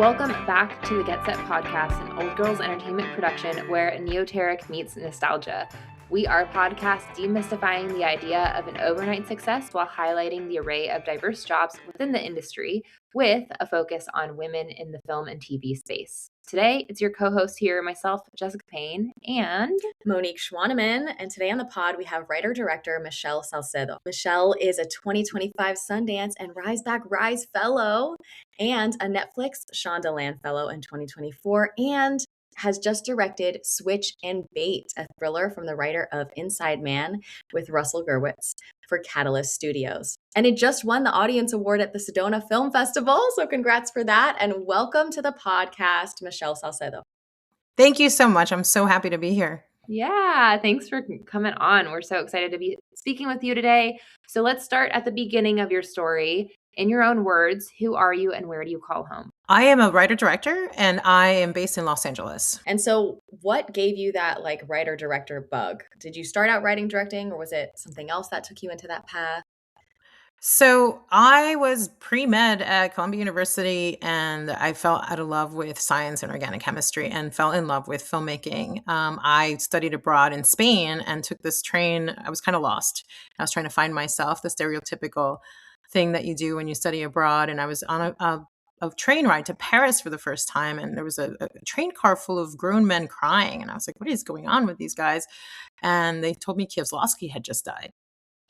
Welcome back to the Get Set podcast, an old girls entertainment production where neoteric meets nostalgia. We are a podcast demystifying the idea of an overnight success while highlighting the array of diverse jobs within the industry with a focus on women in the film and TV space. Today, it's your co-host here, myself, Jessica Payne, and Monique Schwaneman. And today on the pod, we have writer-director Michelle SALCEDO. Michelle is a 2025 Sundance and Rise Back Rise Fellow and a Netflix Shondaland Fellow in 2024, and has just directed Switch and Bait, a thriller from the writer of Inside Man with Russell Gurwitz for Catalyst Studios. And it just won the Audience Award at the Sedona Film Festival, so congrats for that. And welcome to the podcast, Michelle SALCEDO. Thank you so much. I'm so happy to be here. Yeah, thanks for coming on. We're so excited to be speaking with you today. So let's start at the beginning of your story. In your own words, who are you and where do you call home? I am a writer-director and I am based in Los Angeles. And so what gave you that writer-director bug? Did you start out writing, directing, or was it something else that took you into that path? So I was pre-med at Columbia University and I fell out of love with science and organic chemistry and fell in love with filmmaking. I studied abroad in Spain and took this train. I was kind of lost. I was trying to find myself, the stereotypical thing that you do when you study abroad. And I was on a train ride to Paris for the first time. And there was a train car full of grown men crying. And I was like, what is going on with these guys? And they told me Kieslowski had just died.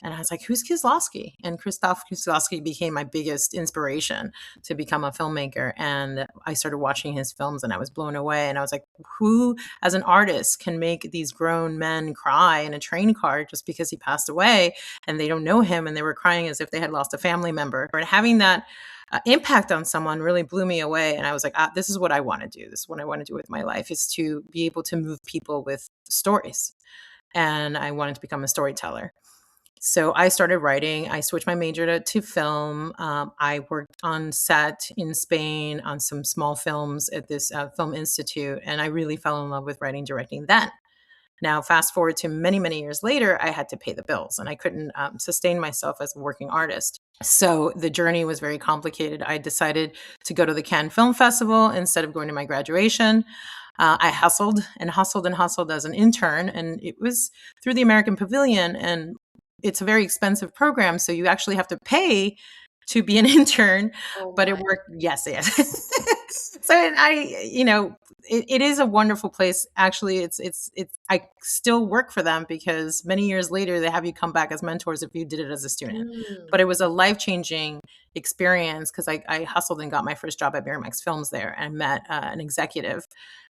And I was like, who's Kieslowski? And Krzysztof Kieslowski became my biggest inspiration to become a filmmaker. And I started watching his films and I was blown away. And I was like, who as an artist can make these grown men cry in a train car just because he passed away and they don't know him and they were crying as if they had lost a family member? And having that impact on someone really blew me away. And I was like, this is what I want to do. This is what I want to do with my life, is to be able to move people with stories. And I wanted to become a storyteller. So I started writing. I switched my major to film. I worked on set in Spain on some small films at this film institute. And I really fell in love with writing, directing then. Now, fast forward to many, many years later, I had to pay the bills and I couldn't sustain myself as a working artist. So the journey was very complicated. I decided to go to the Cannes Film Festival instead of going to my graduation. I hustled and hustled and hustled as an intern, and it was through the American Pavilion, and it's a very expensive program. So you actually have to pay to be an intern, but it worked. Yes. So it is a wonderful place. Actually, I still work for them because many years later, they have you come back as mentors if you did it as a student. But it was a life-changing experience because I hustled and got my first job at Miramax Films there and met an executive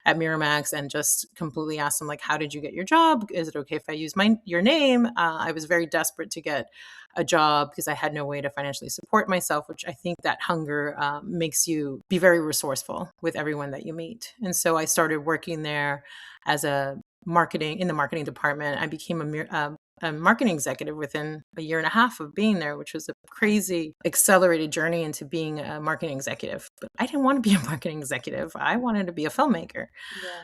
at Miramax and just completely asked him, like, how did you get your job? Is it okay if I use your name? I was very desperate to get a job because I had no way to financially support myself, which I think that hunger makes you be very resourceful with everyone that you meet. And so I started working there as in the marketing department. I became a marketing executive within a year and a half of being there, which was a crazy accelerated journey into being a marketing executive. But I didn't want to be a marketing executive. I wanted to be a filmmaker.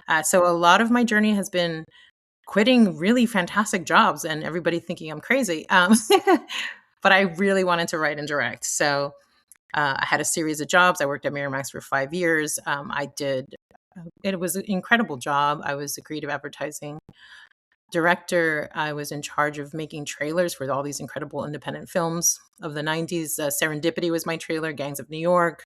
Yeah. So a lot of my journey has been quitting really fantastic jobs and everybody thinking I'm crazy. But I really wanted to write and direct. So I had a series of jobs. I worked at Miramax for 5 years. It was an incredible job. I was a creative advertising director. I was in charge of making trailers for all these incredible independent films of the 90s. Serendipity was my trailer, Gangs of New York.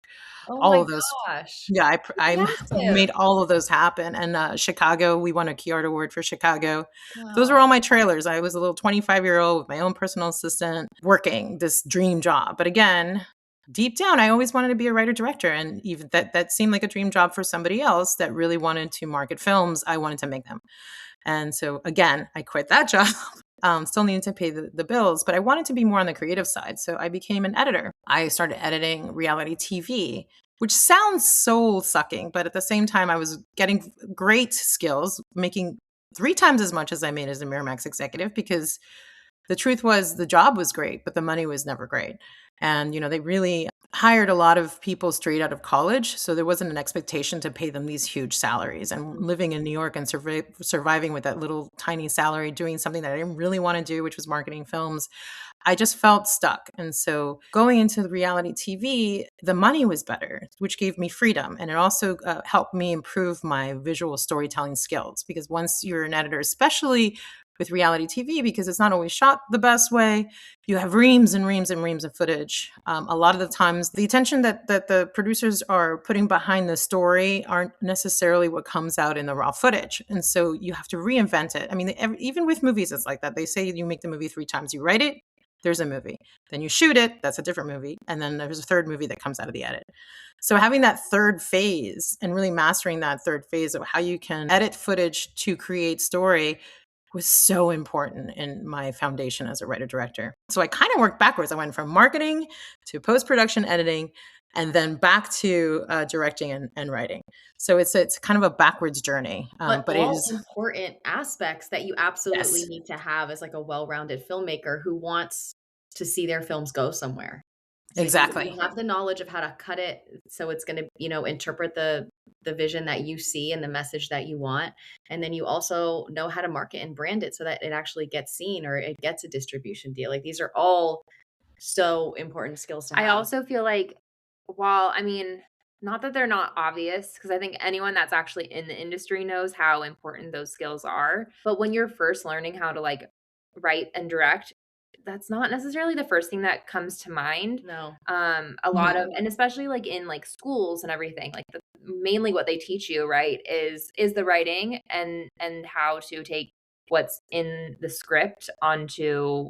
All of those. Gosh. Yeah, I made all of those happen. And Chicago, we won a Key Art Award for Chicago. Wow. Those were all my trailers. I was a little 25-year-old with my own personal assistant working this dream job. But again, deep down, I always wanted to be a writer-director. And even that seemed like a dream job for somebody else that really wanted to market films. I wanted to make them. And so again, I quit that job. Still needed to pay the bills, but I wanted to be more on the creative side. So I became an editor. I started editing reality TV, which sounds soul-sucking, but at the same time, I was getting great skills, making 3 times as much as I made as a Miramax executive, because the truth was the job was great, but the money was never great. And, they really hired a lot of people straight out of college. So there wasn't an expectation to pay them these huge salaries. And living in New York and surviving with that little tiny salary, doing something that I didn't really want to do, which was marketing films, I just felt stuck. And so going into the reality TV, the money was better, which gave me freedom. And it also helped me improve my visual storytelling skills. Because once you're an editor, especially with reality TV, because it's not always shot the best way, you have reams and reams and reams of footage. A lot of the times, the attention that the producers are putting behind the story aren't necessarily what comes out in the raw footage. And so you have to reinvent it. I mean, even with movies, it's like that. They say you make the movie 3 times. You write it, there's a movie. Then you shoot it, that's a different movie. And then there's a third movie that comes out of the edit. So having that third phase and really mastering that third phase of how you can edit footage to create story was so important in my foundation as a writer-director. So I kind of worked backwards. I went from marketing to post-production editing and then back to directing and writing. So it's kind of a backwards journey. But it all is important aspects that you absolutely yes. need to have as like a well-rounded filmmaker who wants to see their films go somewhere. So Exactly. you have the knowledge of how to cut it so it's going to, interpret the vision that you see and the message that you want. And then you also know how to market and brand it so that it actually gets seen or it gets a distribution deal. Like these are all so important skills to have. I also feel like, while, I mean, not that they're not obvious, because I think anyone that's actually in the industry knows how important those skills are. But when you're first learning how to like write and direct, that's not necessarily the first thing that comes to mind. No. A lot of, and especially like in like schools and everything, like mainly what they teach you, right, is the writing and how to take what's in the script onto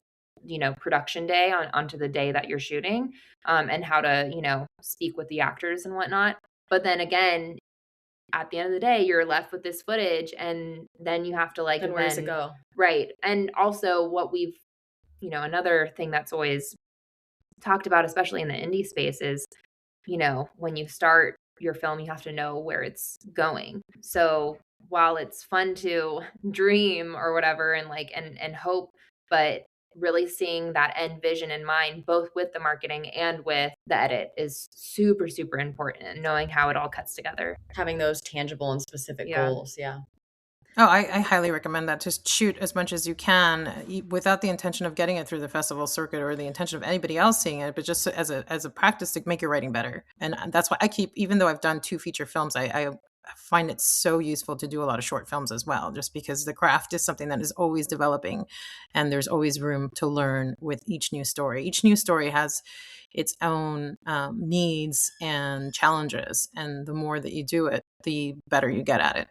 production day, onto the day that you're shooting, and how to speak with the actors and whatnot. But then again, at the end of the day, you're left with this footage, and then you have to like, Then where does it go? Right. And also what we've another thing that's always talked about, especially in the indie space, is when you start your film, you have to know where it's going. So while it's fun to dream or whatever and like and hope, but really seeing that end vision in mind, both with the marketing and with the edit, is super, super important, and knowing how it all cuts together. Having those tangible and specific goals. Yeah. Oh, I highly recommend that. Just shoot as much as you can without the intention of getting it through the festival circuit or the intention of anybody else seeing it, but just as a practice to make your writing better. And that's why I keep, even though I've done 2 feature films, I find it so useful to do a lot of short films as well, just because the craft is something that is always developing and there's always room to learn with each new story. Each new story has its own needs and challenges. And the more that you do it, the better you get at it.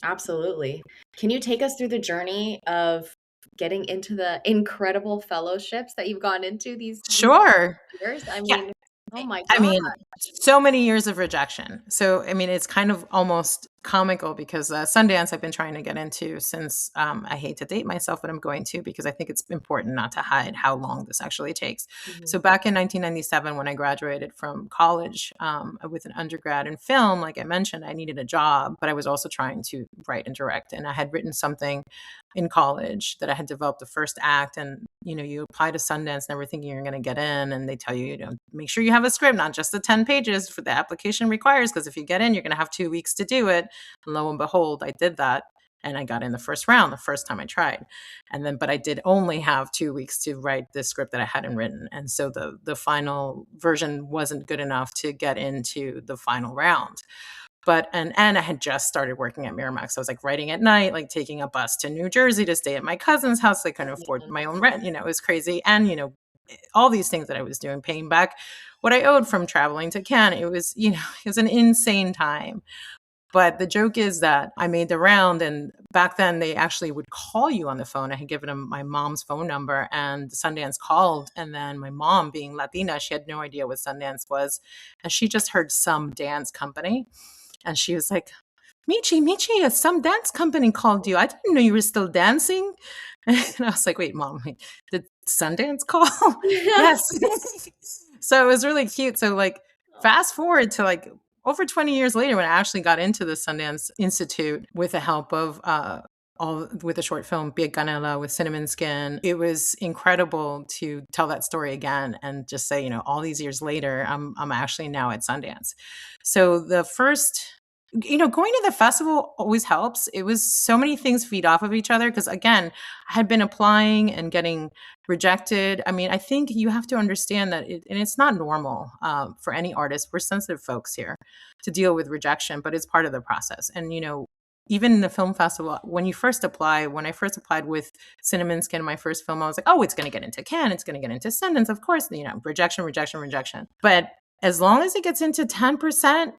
Absolutely. Can you take us through the journey of getting into the incredible fellowships that you've gone into these Sure. years? I Yeah. mean, oh my I God. mean, so many years of rejection. So, I mean, it's kind of almost comical because Sundance I've been trying to get into since I hate to date myself, but I'm going to because I think it's important not to hide how long this actually takes. Mhm. So back in 1997, when I graduated from college with an undergrad in film, like I mentioned, I needed a job, but I was also trying to write and direct. And I had written something in college that I had developed the first act. And, you apply to Sundance, never thinking you're going to get in. And they tell you, make sure you have a script, not just the 10 pages for the application requires, because if you get in, you're going to have 2 weeks to do it. And lo and behold, I did that. And I got in the first round the first time I tried. But I did only have 2 weeks to write the script that I hadn't written. And so the final version wasn't good enough to get into the final round. But and I had just started working at Miramax. So I was like writing at night, like taking a bus to New Jersey to stay at my cousin's house. I couldn't afford my own rent. It was crazy. And, all these things that I was doing, paying back what I owed from traveling to Cannes. It was, it was an insane time. But the joke is that I made the round, and back then they actually would call you on the phone. I had given them my mom's phone number, and Sundance called. And then my mom, being Latina, she had no idea what Sundance was. And she just heard some dance company. And she was like, Michi, some dance company called you. I didn't know you were still dancing. And I was like, wait, Mom, did Sundance call? Yes. So it was really cute. So like fast forward to like over 20 years later, when I actually got into the Sundance Institute with the help of all with a short film, Piel Canela with Cinnamon Skin. It was incredible to tell that story again and just say, all these years later, I'm actually now at Sundance. So the first, going to the festival always helps. It was so many things feed off of each other because, again, I had been applying and getting rejected. I mean, I think you have to understand that, and it's not normal for any artist. We're sensitive folks here to deal with rejection, but it's part of the process. And, even in the film festival, when I first applied with Cinnamon Skin, my first film, I was like, oh, it's going to get into Cannes, it's going to get into Sundance. Of course, rejection, rejection, rejection. But as long as it gets into 10%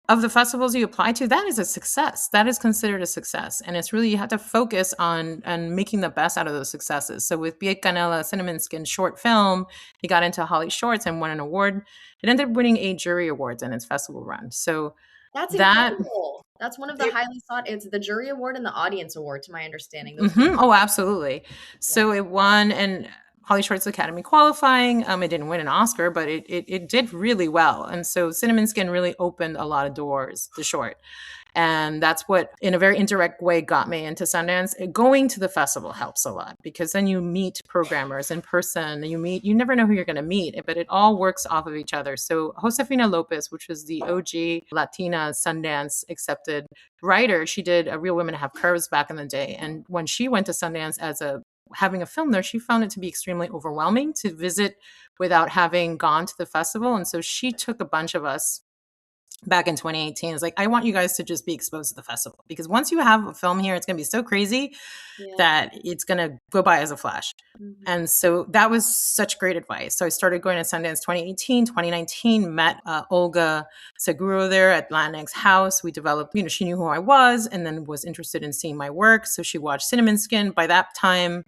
of the festivals you apply to, that is a success. That is considered a success. And it's really, you have to focus on making the best out of those successes. So with Piel Canela, Cinnamon Skin short film, he got into Holly Shorts and won an award. It ended up winning 8 jury awards in its festival run. So that's incredible. That's one of the highly sought. It's the jury award and the audience award, to my understanding. Oh, absolutely. So it won, and Holly Shorts Academy qualifying. It didn't win an Oscar, but it did really well. And so Cinnamon Skin really opened a lot of doors, the short. And that's what, in a very indirect way, got me into Sundance. Going to the festival helps a lot because then you meet programmers in person. You never know who you're going to meet, but it all works off of each other. So Josefina Lopez, which was the OG Latina Sundance accepted writer, she did A Real Women Have Curves back in the day. And when she went to Sundance having a film there, she found it to be extremely overwhelming to visit without having gone to the festival. And so she took a bunch of us back in 2018. It's like, I want you guys to just be exposed to the festival because once you have a film here, it's going to be so crazy that it's going to go by as a flash. Mm-hmm. And so that was such great advice. So I started going to Sundance 2018, 2019, met Olga Seguro there at Latinx House. We developed, she knew who I was and then was interested in seeing my work. So she watched Cinnamon Skin. By that time,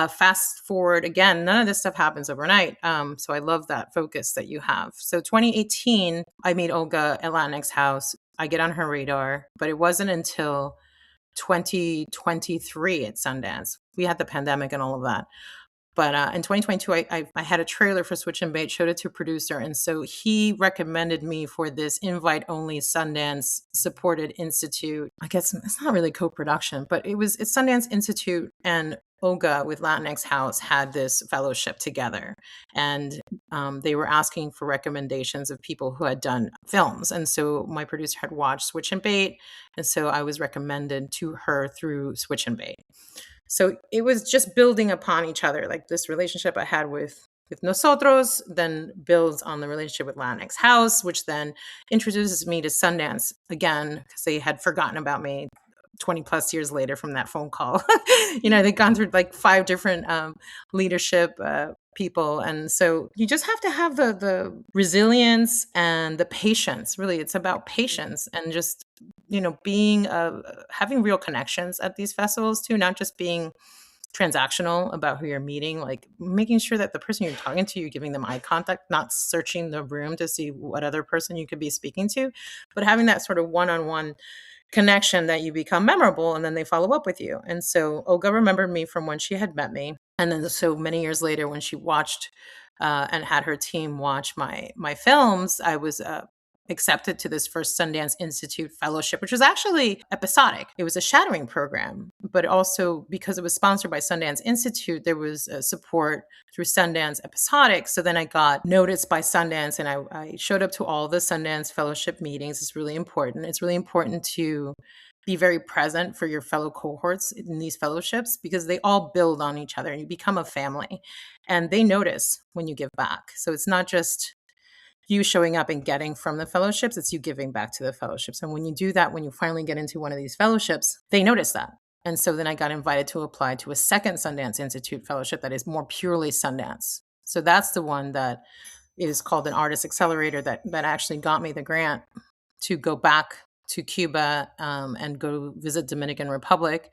fast forward again, none of this stuff happens overnight. So I love that focus that you have. So 2018, I meet Olga at Latinx House. I get on her radar, but it wasn't until 2023 at Sundance. We had the pandemic and all of that. But in 2022, I had a trailer for Switch and Bait, showed it to a producer. And so he recommended me for this invite-only Sundance supported institute. I guess it's not really co-production, but it's Sundance Institute and Olga with Latinx House had this fellowship together. And they were asking for recommendations of people who had done films. And so my producer had watched Switch and Bait. And so I was recommended to her through Switch and Bait. So it was just building upon each other. Like this relationship I had with Nosotros then builds on the relationship with Latinx House, which then introduces me to Sundance again, because they had forgotten about me 20 plus years later from that phone call. They'd gone through like 5 different leadership people. And so you just have to have the resilience and the patience. Really, it's about patience and just, being, having real connections at these festivals too, not just being transactional about who you're meeting, like making sure that the person you're talking to, you're giving them eye contact, not searching the room to see what other person you could be speaking to, but having that sort of one-on-one connection that you become memorable and then they follow up with you. And so Olga remembered me from when she had met me. And then so many years later, when she watched and had her team watch my films, I was accepted to this first Sundance Institute fellowship, which was actually episodic. It was a shadowing program, but also because it was sponsored by Sundance Institute, there was support through Sundance Episodic. So then I got noticed by Sundance and I showed up to all the Sundance fellowship meetings. It's really important. It's really important to be very present for your fellow cohorts in these fellowships because they all build on each other and you become a family and they notice when you give back. So it's not just you showing up and getting from the fellowships, it's you giving back to the fellowships. And when you do that, when you finally get into one of these fellowships, they notice that. And so then I got invited to apply to a second Sundance Institute fellowship that is more purely Sundance. So that's the one that is called an Artist Accelerator that actually got me the grant to go back to Cuba and go visit Dominican Republic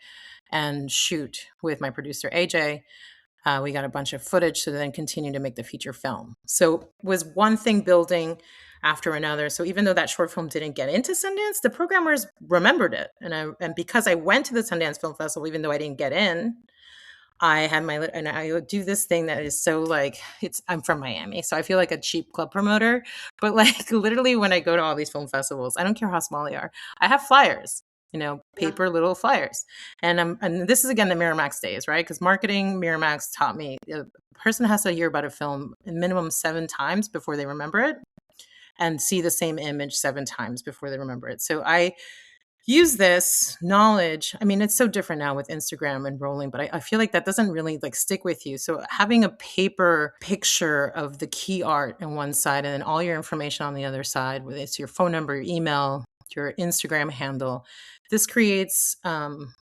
and shoot with my producer, AJ. We got a bunch of footage to then continue to make the feature film. So it was one thing building after another. So even though that short film didn't get into Sundance, the programmers remembered it. And because I went to the Sundance Film Festival, even though I didn't get in, I had and I would do this thing that is so like, I'm from Miami, so I feel like a cheap club promoter. But like literally when I go to all these film festivals, I don't care how small they are, I have flyers. paper little flyers. And this is again the Miramax days, right? Because marketing, Miramax taught me a person has to hear about a film a minimum 7 times before they remember it, and see the same image 7 times before they remember it. So I use this knowledge. I mean, it's so different now with Instagram and rolling, but I feel like that doesn't really like stick with you. So having a paper picture of the key art on one side and then all your information on the other side, whether it's your phone number, your email, your Instagram handle, this creates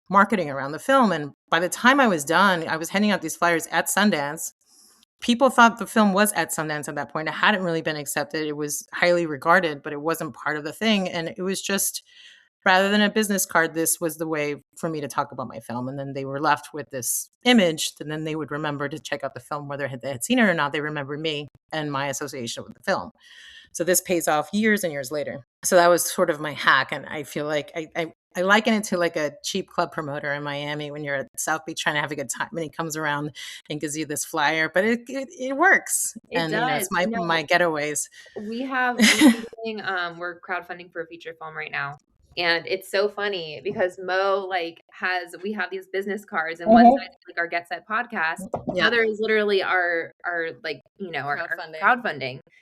marketing around the film. And by the time I was done, I was handing out these flyers at Sundance. People thought the film was at Sundance at that point. It hadn't really been accepted. It was highly regarded, but it wasn't part of the thing. And it was just, rather than a business card, this was the way for me to talk about my film. And then they were left with this image, and then they would remember to check out the film, whether they had seen it or not. They remembered me and my association with the film. So this pays off years and years later. So that was sort of my hack. And I feel like I liken it to like a cheap club promoter in Miami when you're at South Beach trying to have a good time, and he comes around and gives you this flyer, but it works. It It's does. my getaways. We're crowdfunding for a feature film right now. And it's so funny because Mo we have these business cards, and one side is like our Get Set podcast. The other is literally our crowdfunding.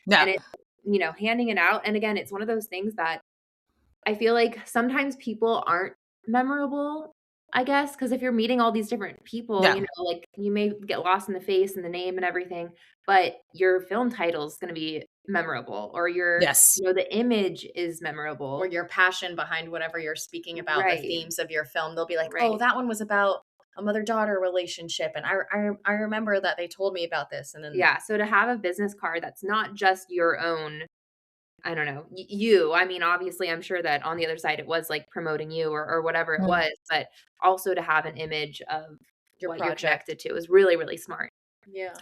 Yeah. And it's, handing it out. And again, it's one of those things that I feel like sometimes people aren't memorable, I guess, because if you're meeting all these different people, you may get lost in the face and the name and everything, but your film title is going to be memorable, or the image is memorable, or your passion behind whatever you're speaking about, the themes of your film. They'll be like, right. Oh, that one was about a mother-daughter relationship, and I remember that they told me about this. And then so to have a business card that's not just your own, I don't know, you, I mean, obviously I'm sure that on the other side it was like promoting you or whatever it was, but also to have an image of your what project you're connected to is really, really smart. Yeah.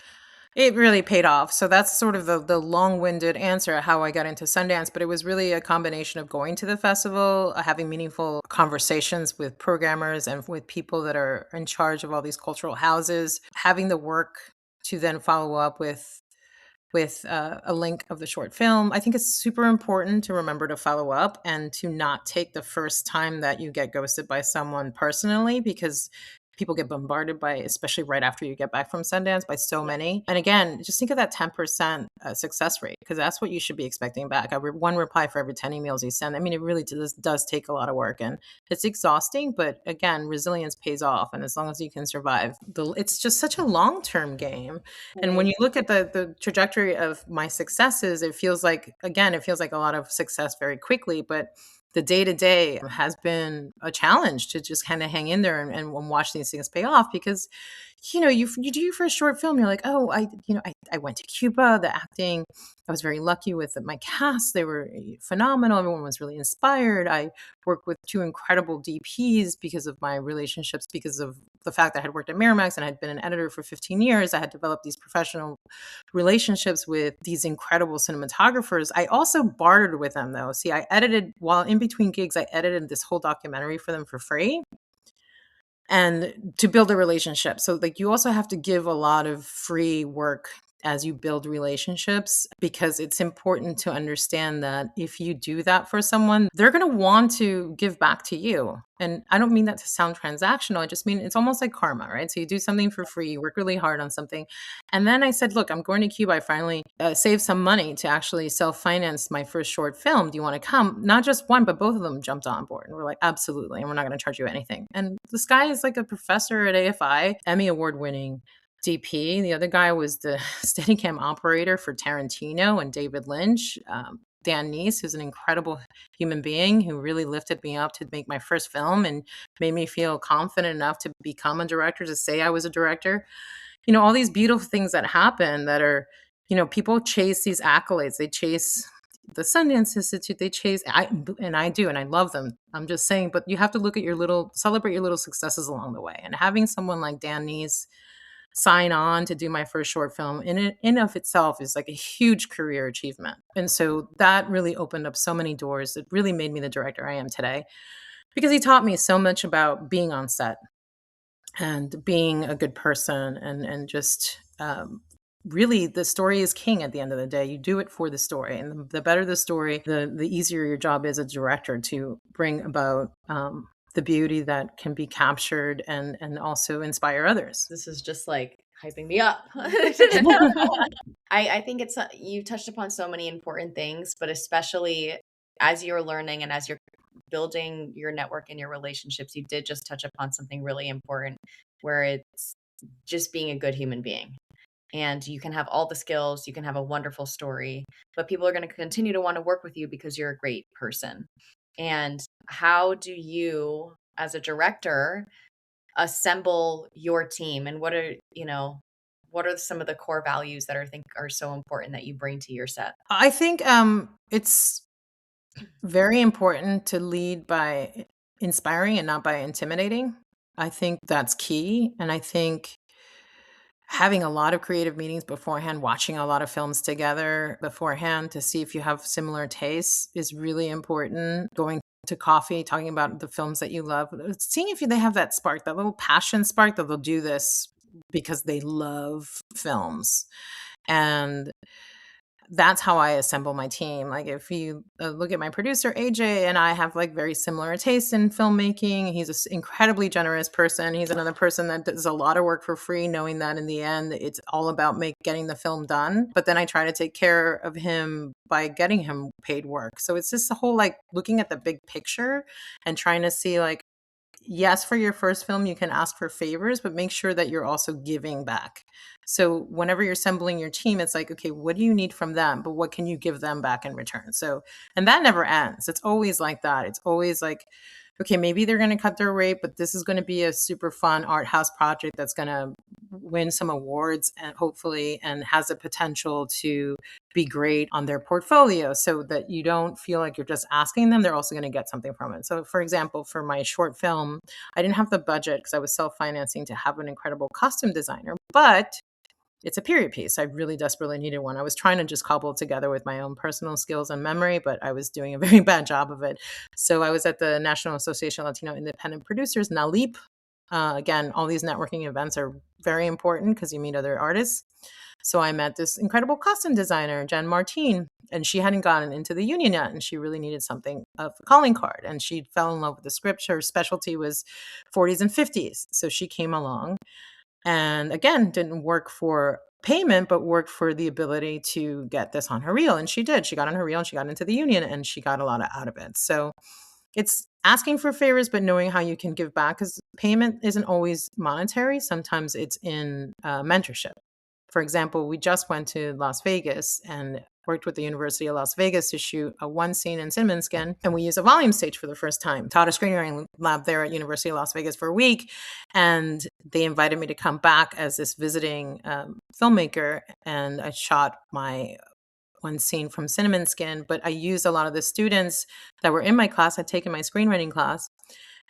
It really paid off. So that's sort of the long-winded answer of how I got into Sundance, but it was really a combination of going to the festival, having meaningful conversations with programmers and with people that are in charge of all these cultural houses, having the work to then follow up with a link of the short film. I think it's super important to remember to follow up and to not take the first time that you get ghosted by someone personally, because people get bombarded by, especially right after you get back from Sundance, by so many. And again, just think of that 10% success rate, because that's what you should be expecting back. One reply for every 10 emails you send. I mean, it really does take a lot of work, and it's exhausting, but again, resilience pays off. And as long as you can survive, it's just such a long-term game. And when you look at the trajectory of my successes, it feels like a lot of success very quickly, but the day-to-day has been a challenge to just kind of hang in there and watch these things pay off, because you do your first short film, you're like, oh, I went to Cuba. The acting, I was very lucky with my cast. They were phenomenal. Everyone was really inspired. I worked with 2 incredible DPs because of my relationships, because of the fact that I had worked at Miramax and I had been an editor for 15 years. I had developed these professional relationships with these incredible cinematographers. I also bartered with them, though. See, I edited, while in between gigs, I edited this whole documentary for them for free, and to build a relationship. So like, you also have to give a lot of free work as you build relationships, because it's important to understand that if you do that for someone, they're going to want to give back to you. And I don't mean that to sound transactional. I just mean it's almost like karma, right? So you do something for free, you work really hard on something. And then I said, look, I'm going to Cuba. I finally saved some money to actually self-finance my first short film. Do you want to come? Not just one, but both of them jumped on board. And we're like, absolutely. And we're not going to charge you anything. And this guy is like a professor at AFI, Emmy award-winning DP. The other guy was the Steadicam operator for Tarantino and David Lynch. Dan Neese, who's an incredible human being who really lifted me up to make my first film and made me feel confident enough to become a director, to say I was a director. All these beautiful things that happen that are, people chase these accolades. They chase the Sundance Institute. They chase, I do, and I love them. I'm just saying, but you have to look at celebrate your little successes along the way. And having someone like Dan Neese sign on to do my first short film in of itself is like a huge career achievement. And so that really opened up so many doors. It really made me the director I am today, because he taught me so much about being on set and being a good person, and just really, the story is king at the end of the day. You do it for the story, and the better the story, the easier your job is as a director to bring about the beauty that can be captured and also inspire others. This is just like hyping me up. I think it's you touched upon so many important things, but especially as you're learning and as you're building your network and your relationships, you did just touch upon something really important where it's just being a good human being. And you can have all the skills, you can have a wonderful story, but people are going to continue to want to work with you because you're a great person. And how do you, as a director, assemble your team, and what are some of the core values that I think are so important that you bring to your set? I think it's very important to lead by inspiring and not by intimidating. I think that's key. And I think having a lot of creative meetings beforehand, watching a lot of films together beforehand to see if you have similar tastes is really important. Going to coffee, talking about the films that you love, seeing if they have that spark, that little passion spark that they'll do this because they love films. And that's how I assemble my team. Like if you look at my producer, AJ, and I have like very similar tastes in filmmaking. He's an incredibly generous person. He's another person that does a lot of work for free, knowing that in the end, it's all about getting the film done. But then I try to take care of him by getting him paid work. So it's just the whole like looking at the big picture and trying to see like, yes, for your first film, you can ask for favors, but make sure that you're also giving back. So whenever you're assembling your team, it's like, okay, what do you need from them? But what can you give them back in return? So, and that never ends. It's always like that. It's always like, okay, maybe they're going to cut their rate, but this is going to be a super fun art house project that's going to win some awards and hopefully, and has the potential to be great on their portfolio so that you don't feel like you're just asking them. They're also going to get something from it. So for example, for my short film, I didn't have the budget because I was self-financing to have an incredible costume designer, but it's a period piece. I really desperately needed one. I was trying to just cobble it together with my own personal skills and memory, but I was doing a very bad job of it. So I was at the National Association of Latino Independent Producers, NALIP. Again, all these networking events are very important because you meet other artists. So I met this incredible costume designer, Jen Martin, and she hadn't gotten into the union yet, and she really needed something of a calling card. And she fell in love with the script. Her specialty was 40s and 50s. So she came along. And again, didn't work for payment, but worked for the ability to get this on her reel. And she did. She got on her reel and she got into the union and she got a lot out of it. So it's asking for favors, but knowing how you can give back, because payment isn't always monetary. Sometimes it's in mentorship. For example, we just went to Las Vegas and worked with the University of Las Vegas to shoot one scene in Cinnamon Skin. And we used a volume stage for the first time. Taught a screenwriting lab there at University of Las Vegas for a week. And they invited me to come back as this visiting filmmaker. And I shot my one scene from Cinnamon Skin, but I used a lot of the students that were in my class. I'd taken my screenwriting class.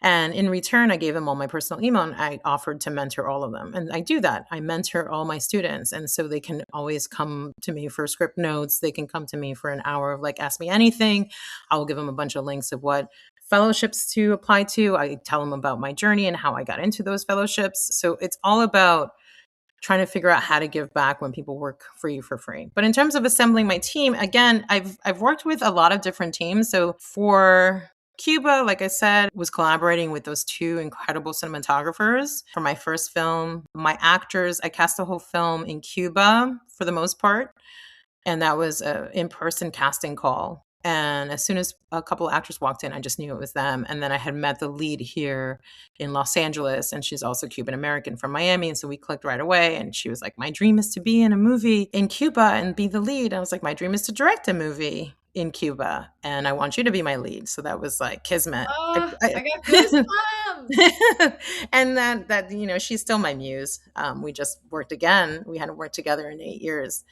And in return, I gave them all my personal email and I offered to mentor all of them. And I do that. I mentor all my students. And so they can always come to me for script notes. They can come to me for an hour of like, ask me anything. I will give them a bunch of links of what fellowships to apply to. I tell them about my journey and how I got into those fellowships. So it's all about trying to figure out how to give back when people work for you for free. But in terms of assembling my team, again, I've worked with a lot of different teams. So for Cuba, like I said, was collaborating with those two incredible cinematographers for my first film. My actors, I cast the whole film in Cuba for the most part. And that was an in-person casting call. And as soon as a couple of actors walked in, I just knew it was them. And then I had met the lead here in Los Angeles, and she's also Cuban American from Miami. And so we clicked right away. And she was like, my dream is to be in a movie in Cuba and be the lead. I was like, my dream is to direct a movie in Cuba, and I want you to be my lead. So that was like kismet. Oh, I got goosebumps. And that she's still my muse. We just worked again. We hadn't worked together in 8 years.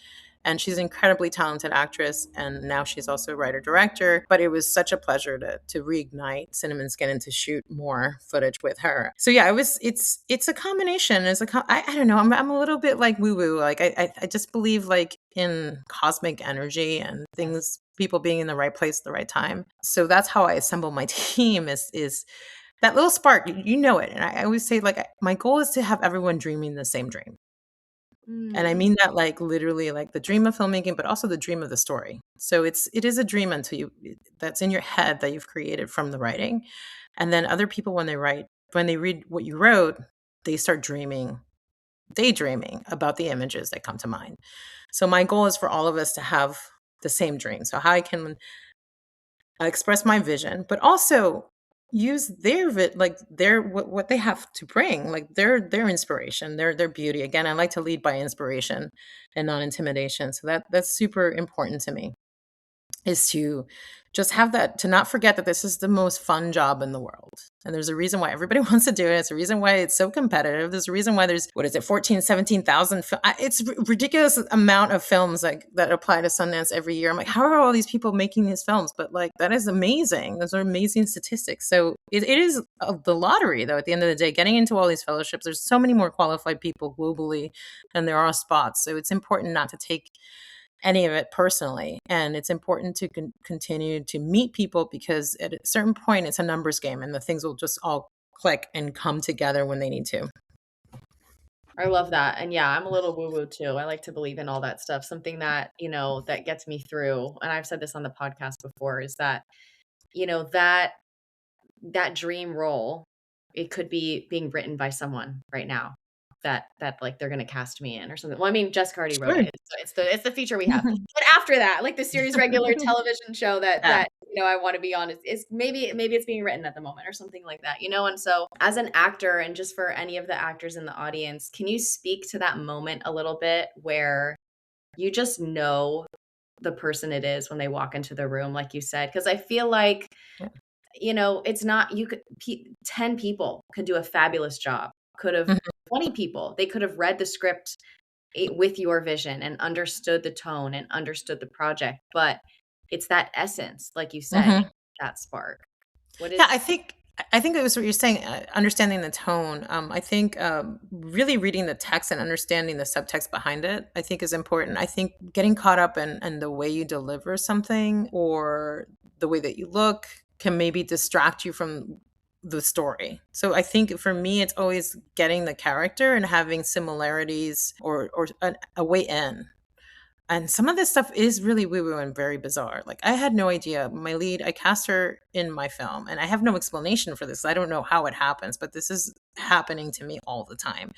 And she's an incredibly talented actress. And now she's also a writer-director. But it was such a pleasure to reignite Cinnamon Skin and to shoot more footage with her. So yeah, it's a combination. I don't know. I'm a little bit like woo-woo. Like I just believe like in cosmic energy and things, people being in the right place at the right time. So that's how I assemble my team is that little spark. You know it. And I always say like my goal is to have everyone dreaming the same dream. And I Mm. mean that like literally like the dream of filmmaking, but also the dream of the story. So it is a dream until that's in your head that you've created from the writing. And then other people when they read what you wrote, they start daydreaming about the images that come to mind. So my goal is for all of us to have the same dream. So how I can express my vision, but also use like their what they have to bring, like their inspiration, their beauty. Again, I like to lead by inspiration and not intimidation. So that's super important to me, is to just have that, to not forget that this is the most fun job in the world. And there's a reason why everybody wants to do it. It's a reason why it's so competitive. There's a reason why there's, what is it, 14, 17,000. It's ridiculous amount of films like that apply to Sundance every year. I'm like, how are all these people making these films? But like, that is amazing. Those are amazing statistics. So it is the lottery, though, at the end of the day, getting into all these fellowships. There's so many more qualified people globally than there are spots. So it's important not to take any of it personally. And it's important to continue to meet people, because at a certain point, it's a numbers game and the things will just all click and come together when they need to. I love that. And yeah, I'm a little woo woo too. I like to believe in all that stuff. Something that, that gets me through. And I've said this on the podcast before, is that, that dream role, it could be being written by someone right now that like they're gonna cast me in or something. Well, I mean, Jessica already wrote Sure. it. It's the feature we have. But after that, like the series regular television show Yeah. that I want to be on is maybe it's being written at the moment or something like that. And so as an actor, and just for any of the actors in the audience, can you speak to that moment a little bit where you just know the person it is when they walk into the room, like you said? Because I feel like Yeah. it's not, 10 people could do a fabulous job. Could have Mhm. 20 people. They could have read the script with your vision and understood the tone and understood the project. But it's that essence, like you said, Mhm. that spark. What Yeah, is, I think it was what you're saying, understanding the tone. I think really reading the text and understanding the subtext behind it, I think is important. I think getting caught up in the way you deliver something or the way that you look can maybe distract you from the story. So I think for me, it's always getting the character and having similarities or a way in. And some of this stuff is really woo woo and very bizarre. Like, I had no idea. My lead, I cast her in my film, and I have no explanation for this. I don't know how it happens, but this is happening to me all the time.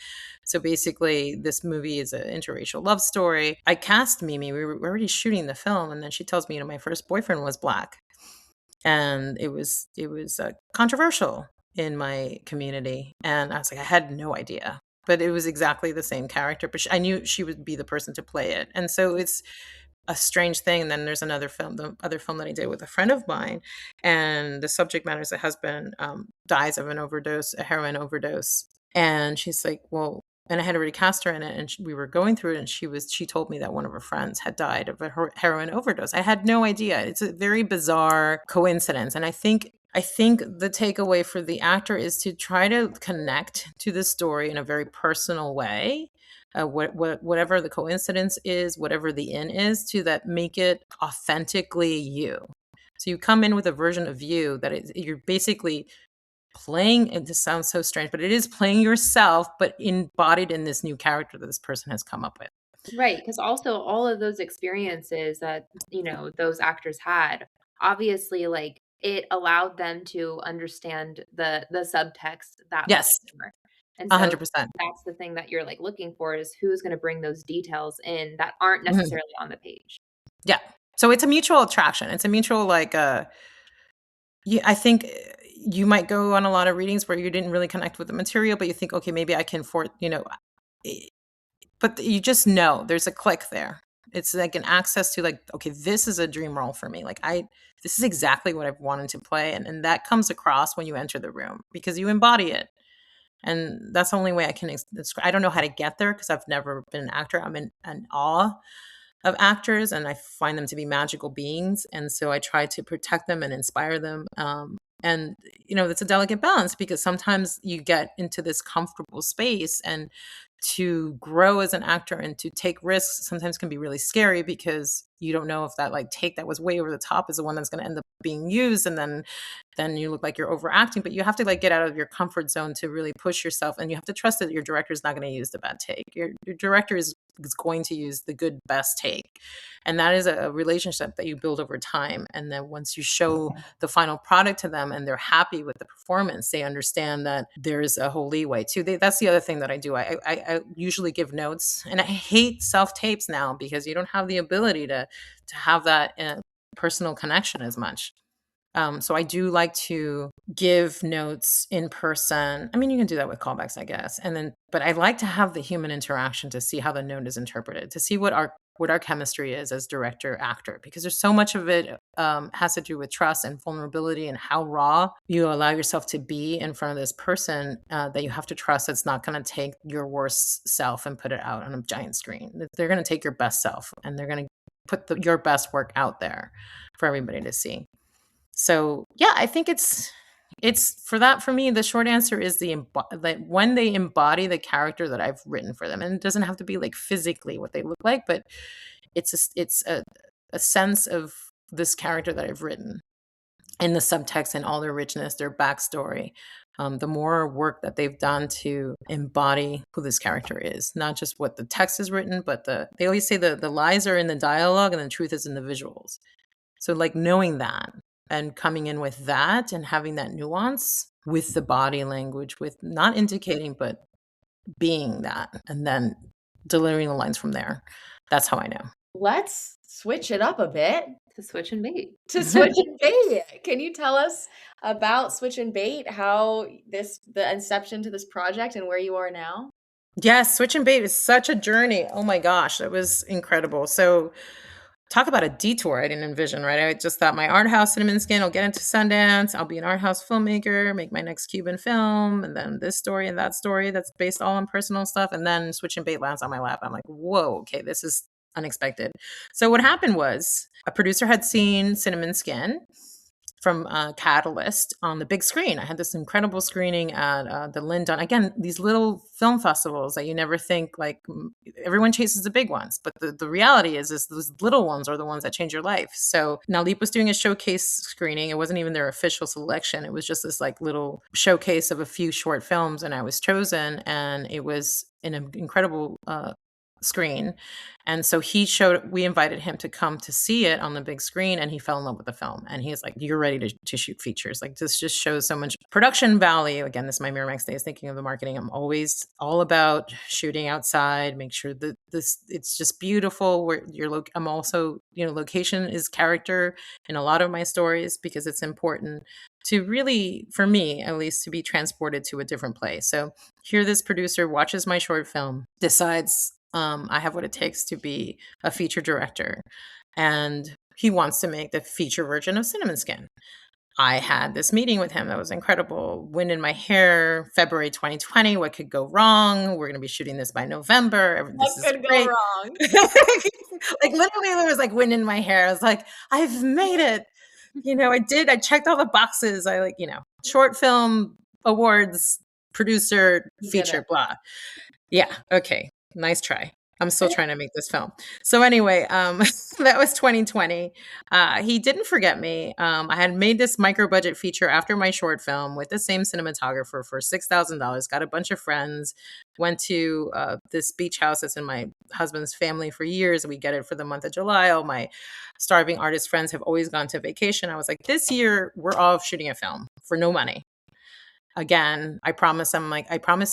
So basically, this movie is an interracial love story. I cast Mimi. We were already shooting the film, and then she tells me, my first boyfriend was Black, and it was controversial in my community. And I was like, I had no idea, but it was exactly the same character. But I knew she would be the person to play it, and so it's a strange thing. And then there's another film, the other film that I did with a friend of mine, and the subject matter is a husband dies of a heroin overdose, and she's like, well. And I had already cast her in it, and we were going through it, and she told me that one of her friends had died of a heroin overdose. I had no idea. It's a very bizarre coincidence, and I think the takeaway for the actor is to try to connect to the story in a very personal way. Whatever the coincidence is, whatever the in is, to that make it authentically you. So you come in with a version of you that you're basically playing, and this sounds so strange, but it is playing yourself, but embodied in this new character that this person has come up with. Right, because also all of those experiences that, those actors had, obviously, like, it allowed them to understand the subtext that much Yes, more. And so 100%. that's the thing that you're, like, looking for, is who's gonna bring those details in that aren't Mhm. necessarily on the page. Yeah. So it's a mutual attraction. It's a mutual, like, yeah, I think you might go on a lot of readings where you didn't really connect with the material, but you think, okay, maybe I can eh, but you just know there's a click there. It's like an access to, like, okay, this is a dream role for me. Like, this is exactly what I've wanted to play. And that comes across when you enter the room because you embody it. And that's the only way I can describe. I don't know how to get there because I've never been an actor. I'm in awe of actors, and I find them to be magical beings. And so I try to protect them and inspire them. And it's a delicate balance because sometimes you get into this comfortable space and to grow as an actor and to take risks sometimes can be really scary, because you don't know if that like take that was way over the top is the one that's going to end up being used, and then you look like you're overacting. But you have to like get out of your comfort zone to really push yourself, and you have to trust that your director is not going to use the bad take. Your director is going to use the good best take, and that is a relationship that you build over time. And then once you show the final product to them and they're happy with the performance, they understand that there's a whole leeway too. That's the other thing that I do. I usually give notes, and I hate self tapes now because you don't have the ability to have that personal connection as much. So I do like to give notes in person. I mean, you can do that with callbacks, I guess. But I like to have the human interaction to see how the note is interpreted, to see what our chemistry is as director actor, because there's so much of it has to do with trust and vulnerability and how raw you allow yourself to be in front of this person, that you have to trust it's not going to take your worst self and put it out on a giant screen. They're going to take your best self and they're going to put your best work out there for everybody to see. So yeah, I think it's for me, the short answer is when they embody the character that I've written for them. And it doesn't have to be like physically what they look like, but it's a sense of this character that I've written, and the subtext and all their richness, their backstory, the more work that they've done to embody who this character is, not just what the text is written, but they always say the lies are in the dialogue and the truth is in the visuals. So like knowing that and coming in with that and having that nuance with the body language, with not indicating, but being that, and then delivering the lines from there. That's how I know. Let's switch it up a bit. To switch and bait. Can you tell us about Switch and Bait, how the inception to this project and where you are now? Yes, Switch and Bait is such a journey. Oh my gosh, it was incredible. So talk about a detour I didn't envision, right? I just thought my art house, Cinnamon Skin, I'll get into Sundance. I'll be an art house filmmaker, make my next Cuban film, and then this story and that story that's based all on personal stuff. And then Switch and Bait lands on my lap. I'm like, whoa, okay, this is unexpected. So what happened was a producer had seen Cinnamon Skin from Catalyst on the big screen. I had this incredible screening at the Lindon. Again, these little film festivals that you never think, like everyone chases the big ones, but the reality is those little ones are the ones that change your life. So Nalip was doing a showcase screening. It wasn't even their official selection. It was just this like little showcase of a few short films, and I was chosen, and it was an incredible screen. And so we invited him to come to see it on the big screen, and he fell in love with the film. And he's like, you're ready to shoot features. Like, this just shows so much production value. Again, this is my Miramax days, thinking of the marketing. I'm always all about shooting outside, make sure that it's just beautiful. I'm also, location is character in a lot of my stories, because it's important to really, for me at least, to be transported to a different place. So here this producer watches my short film, decides I have what it takes to be a feature director, and he wants to make the feature version of Cinnamon Skin. I had this meeting with him that was incredible. Wind in my hair, February 2020. What could go wrong? We're going to be shooting this by November. What could go wrong? Like literally, there was like wind in my hair. I was like, I've made it. I checked all the boxes. Short film awards, producer, feature, blah. Yeah. Okay. Nice try. I'm still trying to make this film. So anyway, that was 2020. He didn't forget me. I had made this micro budget feature after my short film with the same cinematographer for $6,000. Got a bunch of friends. Went to this beach house that's in my husband's family for years. We get it for the month of July. All my starving artist friends have always gone to vacation. I was like, this year we're all shooting a film for no money. Again, I promise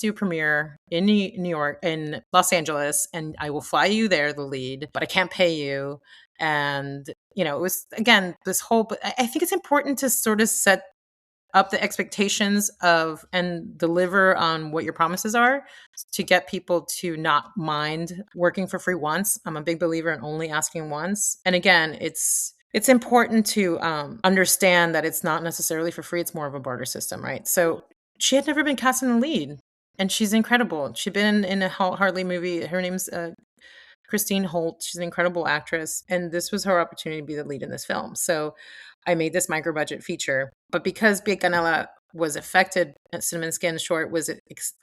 you a premiere in New York, in Los Angeles, and I will fly you there, the lead, but I can't pay you. And, it was, again, but I think it's important to sort of set up the expectations of and deliver on what your promises are to get people to not mind working for free once. I'm a big believer in only asking once. And again, it's important to understand that it's not necessarily for free. It's more of a barter system, right? So she had never been cast in the lead, and she's incredible. She'd been in a Hartley movie. Her name's Christine Holt. She's an incredible actress, and this was her opportunity to be the lead in this film. So I made this micro budget feature, but because Big Canela was affected, Cinnamon Skin short was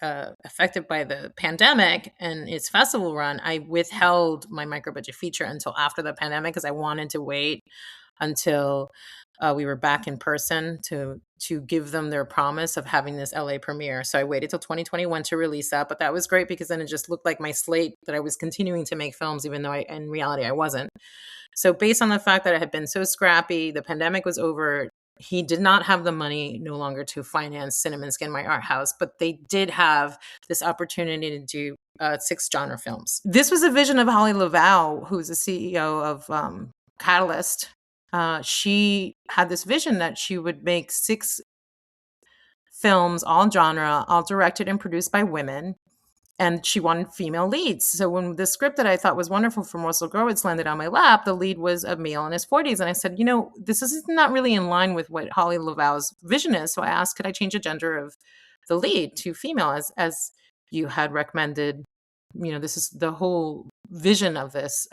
affected by the pandemic and its festival run, I withheld my micro budget feature until after the pandemic because I wanted to wait until we were back in person to give them their promise of having this LA premiere. So I waited till 2021 to release that, but that was great because then it just looked like my slate that I was continuing to make films, even though in reality I wasn't. So based on the fact that I had been so scrappy, the pandemic was over, he did not have the money no longer to finance Cinnamon Skin, my art house, but they did have this opportunity to do 6 genre films. This was a vision of Holly Laval, who's the CEO of Catalyst. She had this vision that she would make 6 films, all genre, all directed and produced by women. And she wanted female leads. So when the script that I thought was wonderful from Russell Gurwitz landed on my lap, the lead was a male in his 40s. And I said, this is not really in line with what Holly Laval's vision is. So I asked, could I change the gender of the lead to female as you had recommended? This is the whole vision of this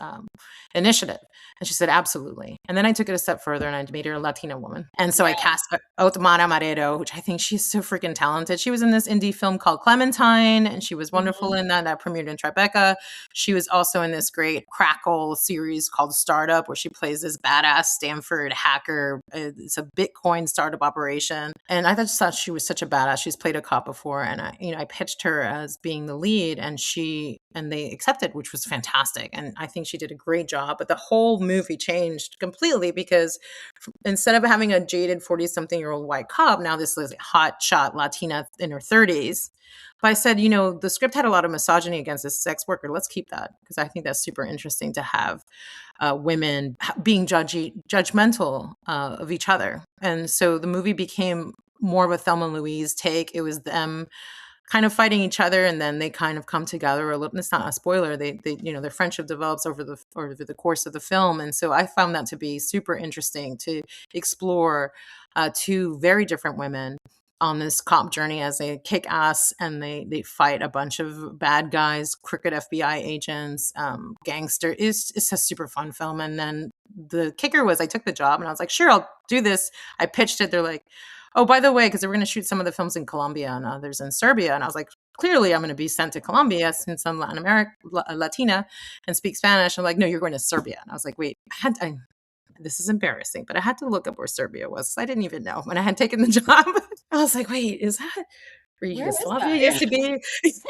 initiative. And she said, absolutely. And then I took it a step further and I made her a Latina woman. And so I cast Otmana Maredo, which I think she's so freaking talented. She was in this indie film called Clementine, and she was wonderful in that. That premiered in Tribeca. She was also in this great Crackle series called Startup, where she plays this badass Stanford hacker. It's a Bitcoin startup operation. And I just thought she was such a badass. She's played a cop before. And I pitched her as being the lead, and they accepted, which was fantastic. And I think she did a great job. But the whole movie changed completely because instead of having a jaded 40-something-year-old white cop, now this is a hot shot Latina in her 30s. But I said, the script had a lot of misogyny against this sex worker. Let's keep that because I think that's super interesting to have women being judgmental of each other. And so the movie became more of a Thelma and Louise take. It was them kind of fighting each other, and then they kind of come together a little. It's not a spoiler. They their friendship develops over the course of the film, and so I found that to be super interesting to explore 2 very different women on this cop journey as they kick ass and they fight a bunch of bad guys, crooked FBI agents, gangster. It's a super fun film. And then the kicker was I took the job and I was like, sure, I'll do this. I pitched it. They're like, oh, by the way, because they were going to shoot some of the films in Colombia and others in Serbia. And I was like, clearly I'm going to be sent to Colombia since I'm Latina and speak Spanish. I'm like, no, you're going to Serbia. And I was like, wait, this is embarrassing, but I had to look up where Serbia was. I didn't even know when I had taken the job. I was like, wait, is that where Yugoslavia used to be?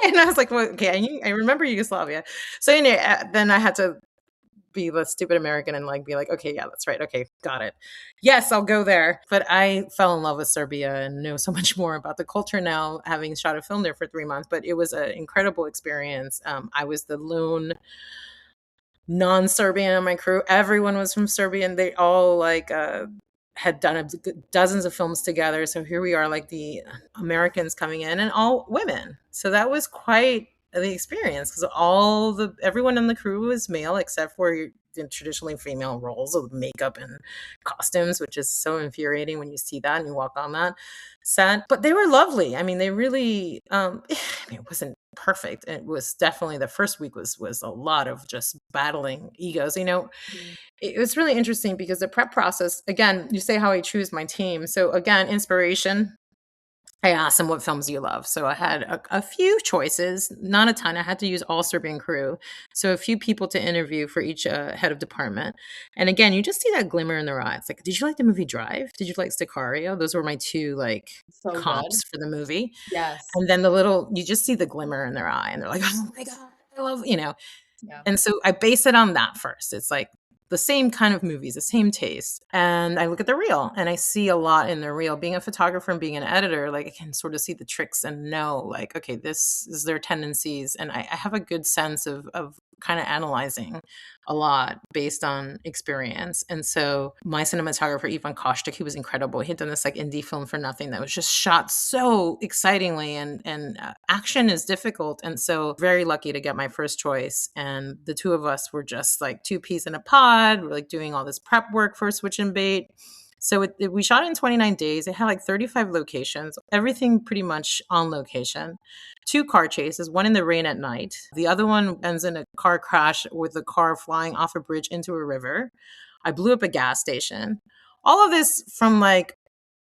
And I was like, well, okay, I remember Yugoslavia. So anyway, then I had to be the stupid American and be like, okay, yeah, that's right. Okay, got it. Yes, I'll go there. But I fell in love with Serbia and know so much more about the culture now, having shot a film there for 3 months. But it was an incredible experience. I was the lone non-Serbian on my crew. Everyone was from Serbia, and they all had done dozens of films together. So here we are, the Americans coming in, and all women. So that was quite the experience because everyone in the crew was male except for the traditionally female roles of makeup and costumes, which is so infuriating when you see that and you walk on that set. But they were lovely. I mean, they really it wasn't perfect. It was definitely the first week was a lot of just battling egos. It was really interesting because the prep process, again, you say how I choose my team. So again, inspiration. I asked them, what films do you love? So I had a few choices, not a ton. I had to use all Serbian crew. So a few people to interview for each head of department. And again, you just see that glimmer in their eyes. Did you like the movie Drive? Did you like Sicario? Those were my 2 comps for the movie. Yes. And then you just see the glimmer in their eye and they're like, oh my God, I love, Yeah. And so I base it on that first. It's the same kind of movies, the same taste. And I look at the reel and I see a lot in the reel. Being a photographer and being an editor, I can sort of see the tricks and know okay, this is their tendencies. And I have a good sense of kind of analyzing a lot based on experience. And so my cinematographer, Ivan Kostic, he was incredible. He had done this indie film for nothing that was just shot so excitingly, and action is difficult. And so very lucky to get my first choice. And the 2 of us were just 2 peas in a pod. We're doing all this prep work for Switch and Bait. So we shot in 29 days. It had 35 locations, everything pretty much on location. 2 car chases, one in the rain at night. The other one ends in a car crash with the car flying off a bridge into a river. I blew up a gas station. All of this from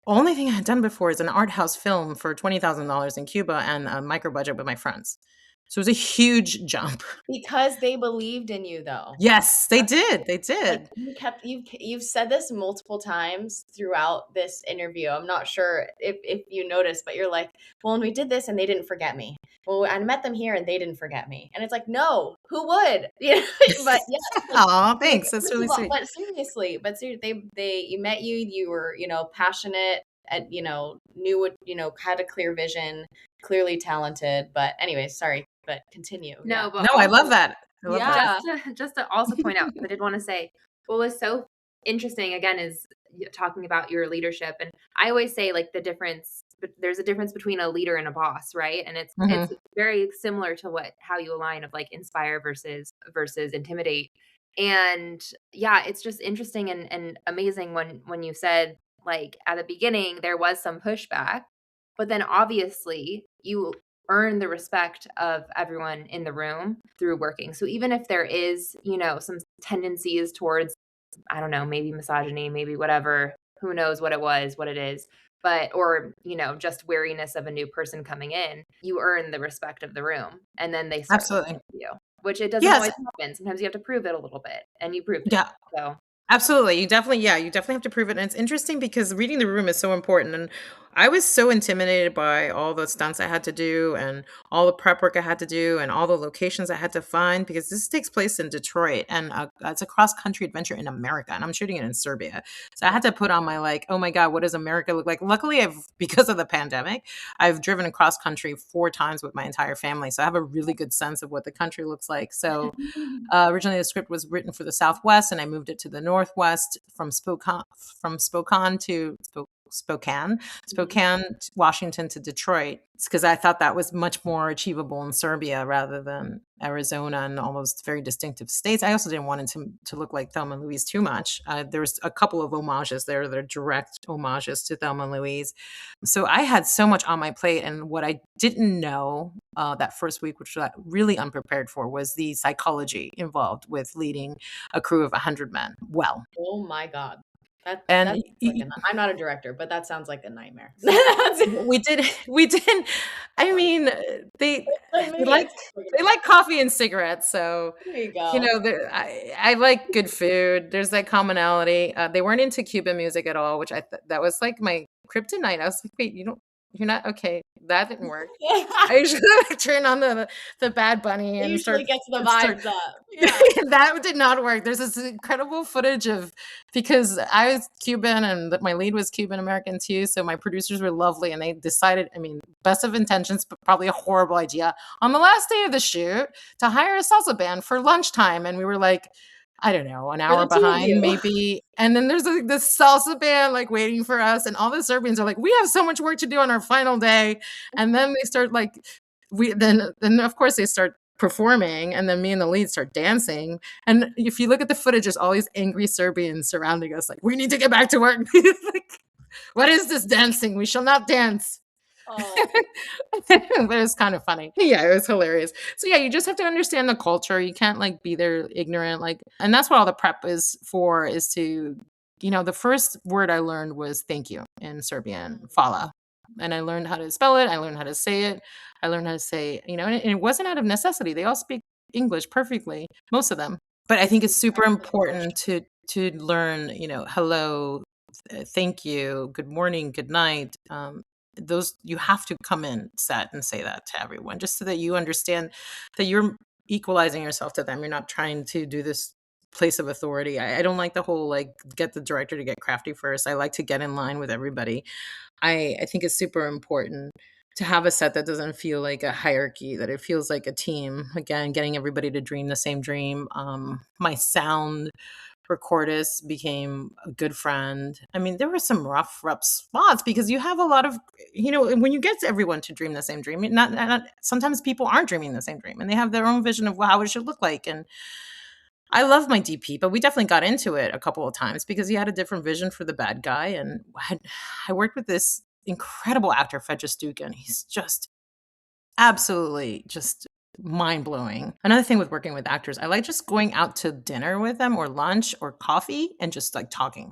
only thing I had done before is an art house film for $20,000 in Cuba and a micro budget with my friends. So it was a huge jump. Because they believed in you, though. Yes, they That's did. They like did. you've said this multiple times throughout this interview. I'm not sure if you noticed, but you're like, well, when we did this and they didn't forget me. Well, I met them here and they didn't forget me. And it's like, no, who would? You know, but yeah, like, Aw, thanks. That's really well, sweet. but seriously, they you met you were, passionate and knew what, had a clear vision, clearly talented. But anyway, sorry, but continue. No, Yeah. but No, I love that. I love that. Yeah. just to also point out, I did want to say what was so interesting again is talking about your leadership, and I always say like there's a difference between a leader and a boss, right? And it's Mhm. very similar to how you align of like inspire versus intimidate. And yeah, it's just interesting and amazing when you said like at the beginning there was some pushback, but then obviously you earn the respect of everyone in the room through working. So even if there is, some tendencies towards, I don't know, maybe misogyny, maybe whatever, who knows what it is, but, or, just wariness of a new person coming in, you earn the respect of the room and then they start listening Absolutely. to you, which it doesn't Yes. always happen. Sometimes you have to prove it a little bit and you proved it. Yeah. So Absolutely. You definitely have to prove it. And it's interesting because reading the room is so important. And I was so intimidated by all the stunts I had to do and all the prep work I had to do and all the locations I had to find because this takes place in Detroit and it's a cross country adventure in America. And I'm shooting it in Serbia. So I had to put on my like, oh my God, what does America look like? Luckily, because of the pandemic, I've driven across country 4 times with my entire family. So I have a really good sense of what the country looks like. So originally, the script was written for the Southwest, and I moved it to the Northwest Spokane, Washington to Detroit. It's because I thought that was much more achievable in Serbia rather than Arizona and all those very distinctive states. I also didn't want it to look like Thelma and Louise too much. There's a couple of homages there that are direct homages to Thelma and Louise. So I had so much on my plate, and what I didn't know that first week, which I was really unprepared for, was the psychology involved with leading a crew of 100 men. Well, Oh my God. That's and like I'm not a director, but that sounds like a nightmare. That's we did. I mean, they maybe like it's like they like coffee and cigarettes, so there you go. I like good food. There's that commonality. They weren't into Cuban music at all, which that was like my kryptonite. I was like, wait, you're not okay. That didn't work. I usually like turn on the Bad Bunny It and usually start gets the and start vibes up. Yeah. that did not work. There's this incredible footage of because I was Cuban and my lead was Cuban American too. So my producers were lovely and they decided, I mean, best of intentions, but probably a horrible idea on the last day of the shoot to hire a salsa band for lunchtime. And we were like, I don't know, an For hour the two of behind you. maybe. And then there's like this salsa band like waiting for us. And all the Serbians are like, we have so much work to do on our final day. And then they start like, then of course they start performing and then me and the lead start dancing, and if you look at the footage there's all these angry Serbians surrounding us like we need to get back to work. Like, what is this dancing? We shall not dance. Oh, But it was kind of funny. Yeah, it was hilarious. So yeah, you just have to understand the culture. You can't like be there ignorant, like, and that's what all the prep is for, is to, the first word I learned was thank you in Serbian, fala. And I learned how to spell it. I learned how to say it. I learned how to say, and it wasn't out of necessity. They all speak English perfectly, most of them. But I think it's super important to learn, hello, thank you, good morning, good night. Those you have to come in set and say that to everyone, just so that you understand that you're equalizing yourself to them. You're not trying to do this place of authority. I don't like the whole like get the director to get crafty first. I like to get in line with everybody. I think it's super important to have a set that doesn't feel like a hierarchy, that it feels like a team. Again, getting everybody to dream the same dream. My sound recordist became a good friend. I mean, there were some rough spots because you have a lot of, when you get everyone to dream the same dream, not sometimes people aren't dreaming the same dream and they have their own vision of how it should look like. And I love my DP, but we definitely got into it a couple of times because he had a different vision for the bad guy. And I worked with this incredible actor, Fedja Stukin. He's just absolutely just mind blowing. Another thing with working with actors, I like just going out to dinner with them or lunch or coffee and just like talking.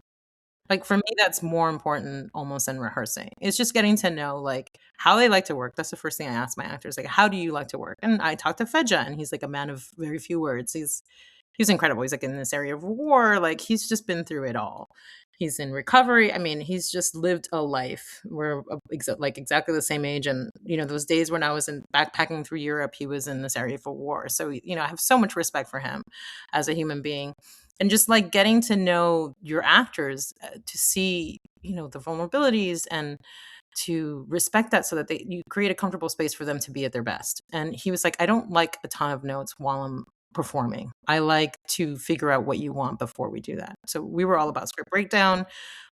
Like for me, that's more important almost than rehearsing. It's just getting to know like how they like to work. That's the first thing I ask my actors. Like, how do you like to work? And I talked to Fedja, and he's like a man of very few words. He's incredible. He's like in this area of war. Like he's just been through it all. He's in recovery. I mean, he's just lived a life. We're like exactly the same age. And, you know, those days when I was in backpacking through Europe, he was in this area for war. So, you know, I have so much respect for him as a human being. And just like getting to know your actors to see, you know, the vulnerabilities and to respect that so that you create a comfortable space for them to be at their best. And he was like, I don't like a ton of notes while I'm performing. I like to figure out what you want before we do that. So we were all about script breakdown.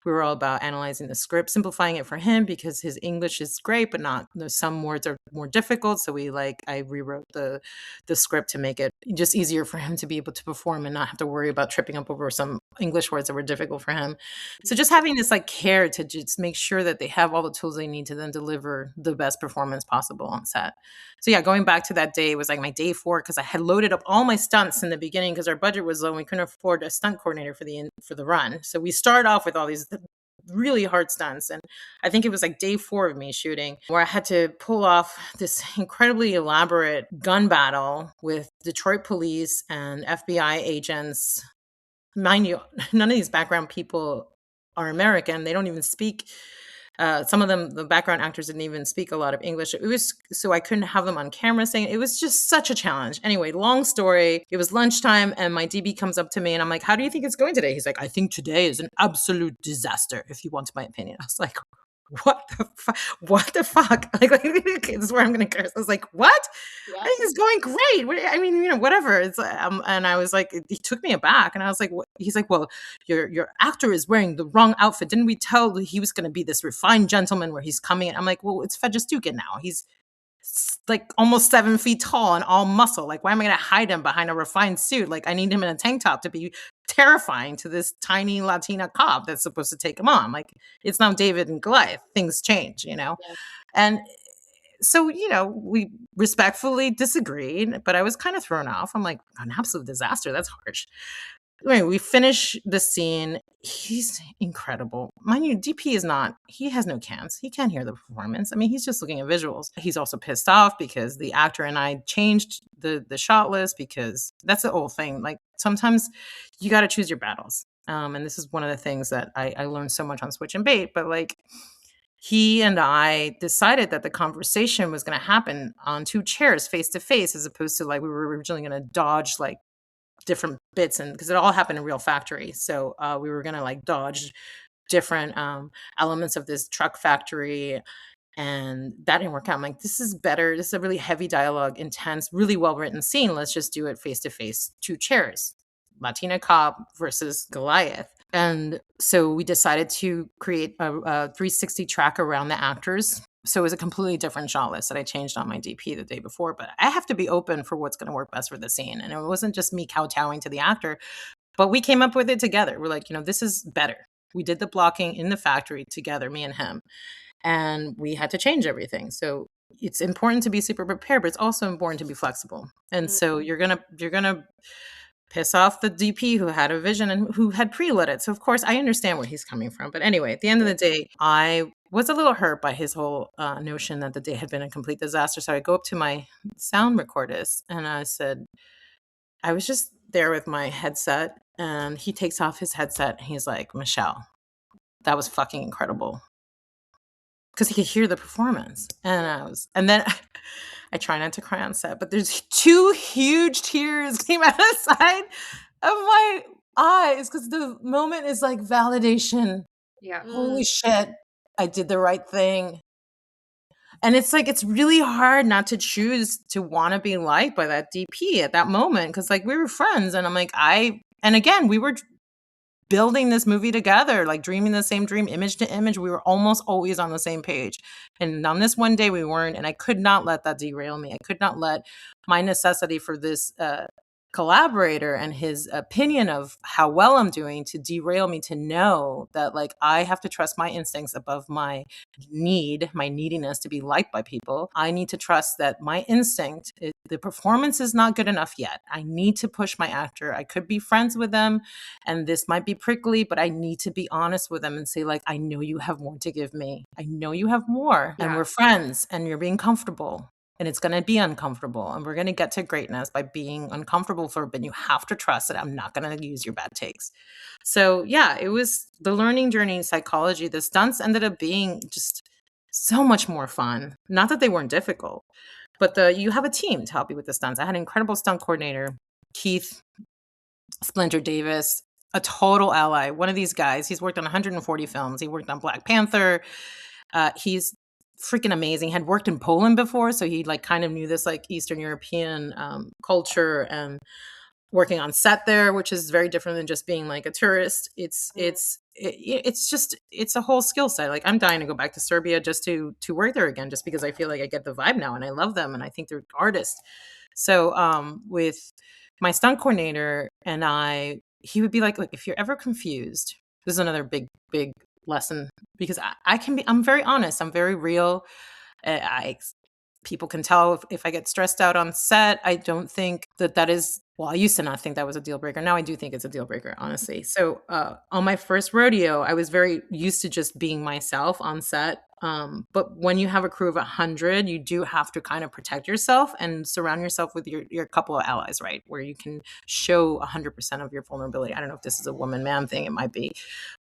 We were all about analyzing the script, simplifying it for him because his English is great, but not, some words are more difficult. So I rewrote the script to make it just easier for him to be able to perform and not have to worry about tripping up over some English words that were difficult for him. So just having this like care to just make sure that they have all the tools they need to then deliver the best performance possible on set. So yeah, going back to that day, it was like my day 4 because I had loaded up all my stunts in the beginning because our budget was low and we couldn't afford a stunt coordinator for the run. So we started off with all these really hard stunts. And I think it was like day 4 of me shooting where I had to pull off this incredibly elaborate gun battle with Detroit police and FBI agents. Mind you, none of these background people are American. They don't even speak. Some of them, the background actors didn't even speak a lot of English. It was so I couldn't have them on camera saying it was just such a challenge. Anyway, long story. It was lunchtime and my DB comes up to me and I'm like, how do you think it's going today? He's like, I think today is an absolute disaster, if you want my opinion. I was like, what the fuck? Like this is where I'm gonna curse. I was like, what? Yeah. I think it's going great. I mean, you know, whatever. It's and I was like, he took me aback, and I was like, what? He's like, well, your actor is wearing the wrong outfit. Didn't we tell he was gonna be this refined gentleman where he's coming in? I'm like, well, it's Fejestukin now. He's like almost 7 feet tall and all muscle. Like, why am I going to hide him behind a refined suit? Like, I need him in a tank top to be terrifying to this tiny Latina cop that's supposed to take him on. Like, it's not David and Goliath. Things change, you know? Yeah. And so, you know, we respectfully disagreed, but I was kind of thrown off. I'm like, an absolute disaster. That's harsh. Anyway, we finish the scene. He's incredible. Mind you, DP he has no cans. He can't hear the performance. I mean, he's just looking at visuals. He's also pissed off because the actor and I changed the shot list because that's the whole thing. Like sometimes you got to choose your battles. And this is one of the things that I learned so much on Switch and Bait, but like he and I decided that the conversation was going to happen on 2 chairs face to face, as opposed to like we were originally going to dodge like different bits, and because it all happened in real factory. So we were gonna like dodge different elements of this truck factory, and that didn't work out. I'm like, this is better. This is a really heavy dialogue, intense, really well written scene. Let's just do it face to face, 2 chairs, Latina cop versus Goliath. And so we decided to create a 360 track around the actors. So it was a completely different shot list that I changed on my DP the day before, but I have to be open for what's going to work best for the scene. And it wasn't just me kowtowing to the actor, but we came up with it together. We're like, you know, this is better. We did the blocking in the factory together, me and him, and we had to change everything. So it's important to be super prepared, but it's also important to be flexible. And so you're going to piss off the DP who had a vision and who had pre-lit it. So of course I understand where he's coming from. But anyway, at the end of the day, I was a little hurt by his whole notion that the day had been a complete disaster. So I go up to my sound recordist and I said, I was just there with my headset, and he takes off his headset and he's like, Michelle, that was fucking incredible. Because he could hear the performance. And then I try not to cry on set, but there's 2 huge tears came out of the side of my eyes because the moment is like validation. Yeah. Holy shit, I did the right thing. And it's like, it's really hard not to choose to want to be liked by that DP at that moment. Cause like we were friends, and I'm like, and again, we were building this movie together, like dreaming the same dream, image to image. We were almost always on the same page. And on this one day we weren't, and I could not let that derail me. I could not let my necessity for this collaborator and his opinion of how well I'm doing to derail me to know that like I have to trust my instincts above my neediness to be liked by people. I need to trust that my instinct the performance is not good enough yet. I need to push my actor. I could be friends with them and this might be prickly, but I need to be honest with them and say, like, I know you have more to give me. I know you have more, and we're friends, and you're being comfortable, and it's going to be uncomfortable, and we're going to get to greatness by being uncomfortable for a bit. You have to trust that I'm not going to use your bad takes. So yeah, it was the learning journey in psychology. The stunts ended up being just so much more fun. Not that they weren't difficult, but you have a team to help you with the stunts. I had an incredible stunt coordinator, Keith Splinter Davis, a total ally. One of these guys, he's worked on 140 films. He worked on Black Panther. He's freaking amazing. Had worked in Poland before, so he like kind of knew this like Eastern European culture and working on set there, which is very different than just being like a tourist. It's a whole skill set. Like I'm dying to go back to Serbia just to work there again, just because I feel like I get the vibe now and I love them and I think they're artists. So with my stunt coordinator and he would be like, look, if you're ever confused, this is another big lesson, because I'm very honest, I'm very real. People can tell if I get stressed out on set. I don't think that is, well, I used to not think that was a deal breaker. Now I do think it's a deal breaker, honestly. So on my first rodeo, I was very used to just being myself on set. But when you have a crew of 100, you do have to kind of protect yourself and surround yourself with your couple of allies, right? Where you can show 100% of your vulnerability. I don't know if this is a woman-man thing. It might be.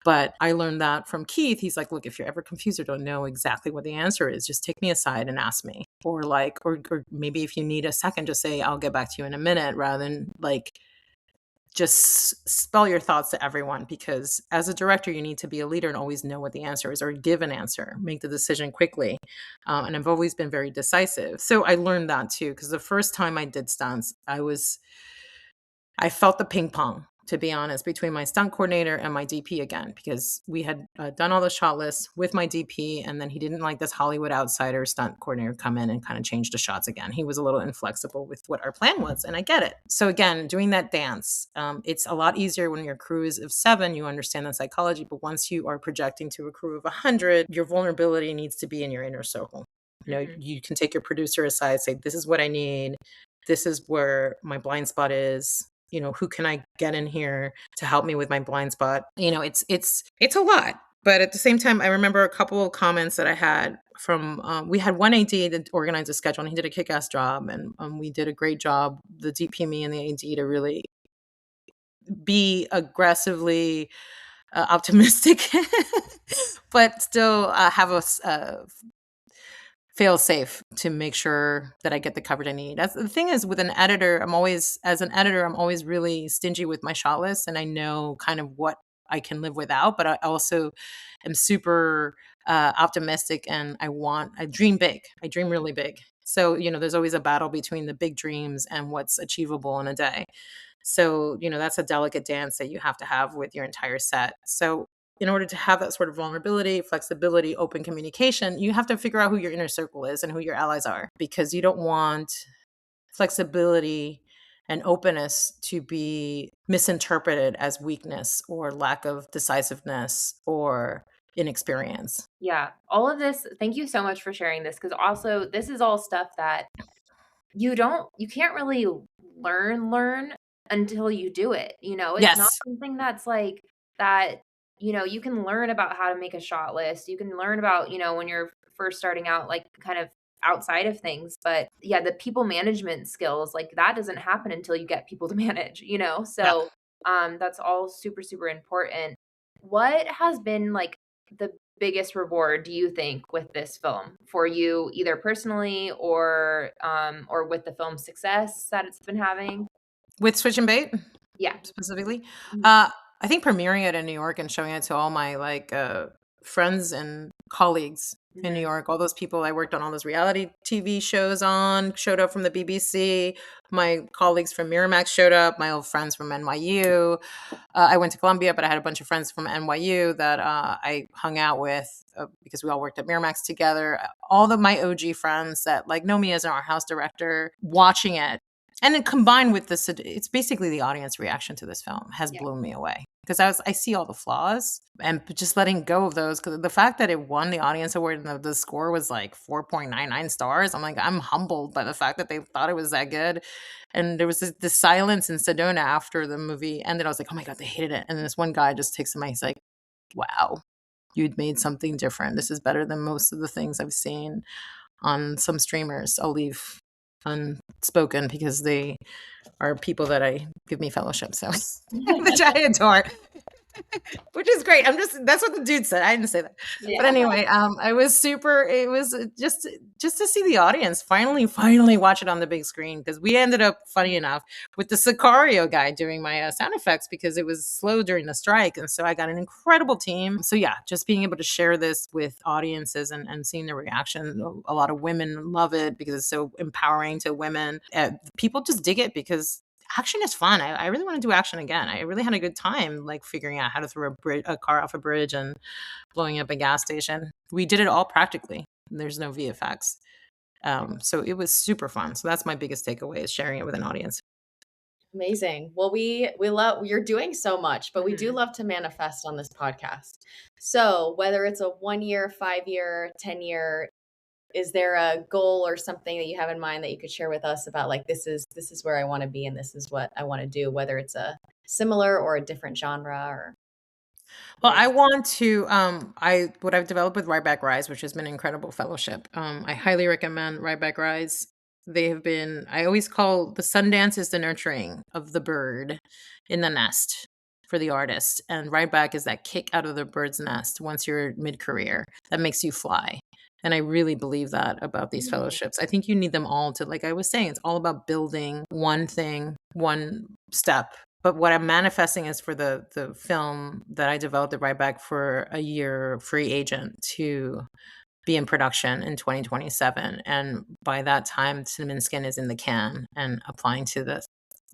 But I learned that from Keith. He's like, look, if you're ever confused or don't know exactly what the answer is, just take me aside and ask me. Or like, or maybe if you need a second, just say, I'll get back to you in a minute, rather than like just spell your thoughts to everyone. Because as a director, you need to be a leader and always know what the answer is, or give an answer, make the decision quickly. And I've always been very decisive. So I learned that too, because the first time I did stunts, I felt the ping pong, to be honest, between my stunt coordinator and my DP again, because we had done all the shot lists with my DP, and then he didn't like this Hollywood outsider stunt coordinator come in and kind of change the shots again. He was a little inflexible with what our plan was, and I get it. So again, doing that dance, it's a lot easier when your crew is of 7, you understand the psychology, but once you are projecting to a crew of 100, your vulnerability needs to be in your inner circle. You know, you can take your producer aside, say, this is what I need. This is where my blind spot is. You know, who can I get in here to help me with my blind spot? You know, it's a lot. But at the same time, I remember a couple of comments that I had from, we had one AD that organized a schedule, and he did a kick-ass job. And we did a great job, the DP, me, and the AD, to really be aggressively optimistic, but still have a fail safe to make sure that I get the coverage I need. That's the thing is, with an editor, I'm always really stingy with my shot list, and I know kind of what I can live without, but I also am super optimistic, and I dream big. I dream really big. So, you know, there's always a battle between the big dreams and what's achievable in a day. So, you know, that's a delicate dance that you have to have with your entire set. So in order to have that sort of vulnerability, flexibility, open communication, you have to figure out who your inner circle is and who your allies are, because you don't want flexibility and openness to be misinterpreted as weakness or lack of decisiveness or inexperience. Yeah, all of this, thank you so much for sharing this, because also this is all stuff that you can't really learn until you do it. You know, it's not something that's like that, you know, you can learn about how to make a shot list. You can learn about, you know, when you're first starting out, like kind of outside of things. But yeah, the people management skills, like that doesn't happen until you get people to manage, you know? So that's all super, super important. What has been like the biggest reward, do you think, with this film for you, either personally or with the film's success that it's been having? With Switch and Bait? Yeah. Specifically? I think premiering it in New York and showing it to all my like friends and colleagues in New York, all those people I worked on all those reality TV shows on, showed up from the BBC. My colleagues from Miramax showed up, my old friends from NYU. I went to Columbia, but I had a bunch of friends from NYU that I hung out with because we all worked at Miramax together. All of my OG friends that like know me as an art house director, watching it And then combined with this, it's basically the audience reaction to this film has blown me away, because I see all the flaws, and just letting go of those, because the fact that it won the audience award and the score was like 4.99 stars, I'm like, I'm humbled by the fact that they thought it was that good. And there was this silence in Sedona after the movie ended. I was like, oh my God, they hated it. And this one guy just takes the mic, he's like, wow, you'd made something different. This is better than most of the things I've seen on some streamers. I'll leave unspoken because they are people that give me fellowship, so which I adore. Which is great. That's what the dude said. I didn't say that. Yeah. But anyway, it was just to see the audience finally watch it on the big screen, because we ended up, funny enough, with the Sicario guy doing my sound effects, because it was slow during the strike. And so I got an incredible team. So yeah, just being able to share this with audiences and seeing the reaction. A lot of women love it because it's so empowering to women. People just dig it because action is fun. I really want to do action again. I really had a good time, like, figuring out how to throw a car off a bridge and blowing up a gas station. We did it all practically. There's no VFX. So it was super fun. So that's my biggest takeaway, is sharing it with an audience. Amazing. Well, we love, you're doing so much, but we do love to manifest on this podcast. So whether it's a 1 year, 5 year, 10 year, is there a goal or something that you have in mind that you could share with us about, like, this is where I want to be and this is what I want to do, whether it's a similar or a different genre? Or well, I want to what I've developed with Right Back Rise, which has been an incredible fellowship. I highly recommend Right Back Rise. They have been, I always call the Sundance is the nurturing of the bird in the nest for the artist, and Right Back is that kick out of the bird's nest once you're mid-career that makes you fly. And I really believe that about these fellowships. I think you need them all to, like I was saying, it's all about building one thing, one step. But what I'm manifesting is for the film that I developed at Right Back for a year free agent to be in production in 2027. And by that time, Cinnamon Skin is in the can and applying to the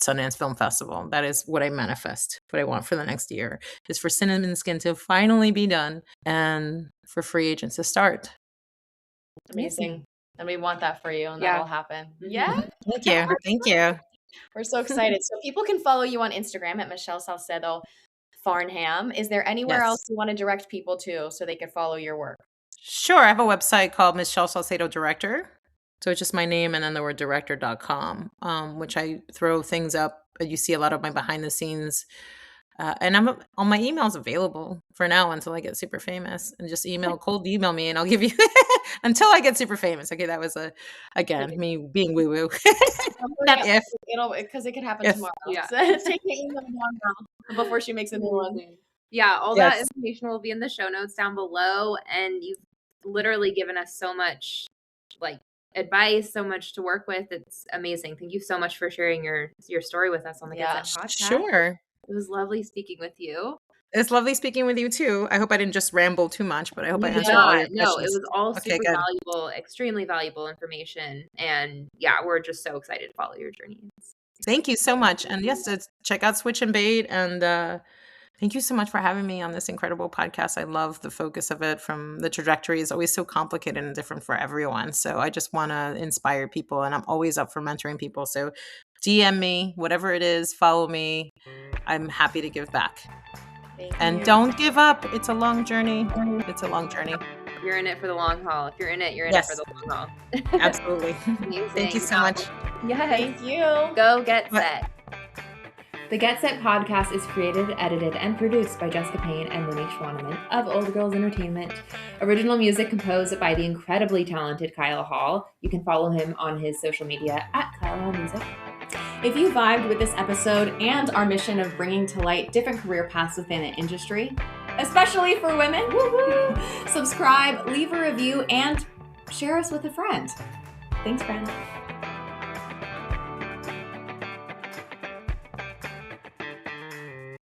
Sundance Film Festival. That is what I manifest. What I want for the next year is for Cinnamon Skin to finally be done and for free agents to start. Amazing. And we want that for you, and that will happen. Yeah. Thank you. Thank you. We're so excited. So people can follow you on Instagram at Michelle Salcedo Farnham. Is there anywhere else you want to direct people to so they could follow your work? Sure. I have a website called Michelle Salcedo Director. So it's just my name and then the word director.com, which I throw things up. You see a lot of my behind the scenes. And I'm on my email's available for now until I get super famous, and just cold email me and I'll give you until I get super famous. Okay. That was me being woo woo. Not if. Because it could happen tomorrow. Yeah. So take the email down before she makes a new one. Yeah. All that information will be in the show notes down below. And you've literally given us so much, like, advice, so much to work with. It's amazing. Thank you so much for sharing your story with us on the Get Set podcast. Sure. It was lovely speaking with you. It's lovely speaking with you too. I hope I didn't just ramble too much, but I hope I answered all your questions. No, it was all super valuable, extremely valuable information. And yeah, we're just so excited to follow your journey. Thank you so much. And yes, check out Switch and Bait. And thank you so much for having me on this incredible podcast. I love the focus of it. From the trajectory is always so complicated and different for everyone. So I just want to inspire people, and I'm always up for mentoring people. So DM me, whatever it is, follow me. I'm happy to give back. And don't give up. It's a long journey. It's a long journey. You're in it for the long haul. If you're in it, you're in it for the long haul. Absolutely. Thank you so much. Yeah, thank you. Go Get Set. The Get Set podcast is created, edited, and produced by Jessica Payne and Luni Schwaneman of Old Girls Entertainment. Original music composed by the incredibly talented Kyle Hall. You can follow him on his social media at Kyle Hall Music. If you vibed with this episode and our mission of bringing to light different career paths within an industry, especially for women, subscribe, leave a review, and share us with a friend. Thanks, friend.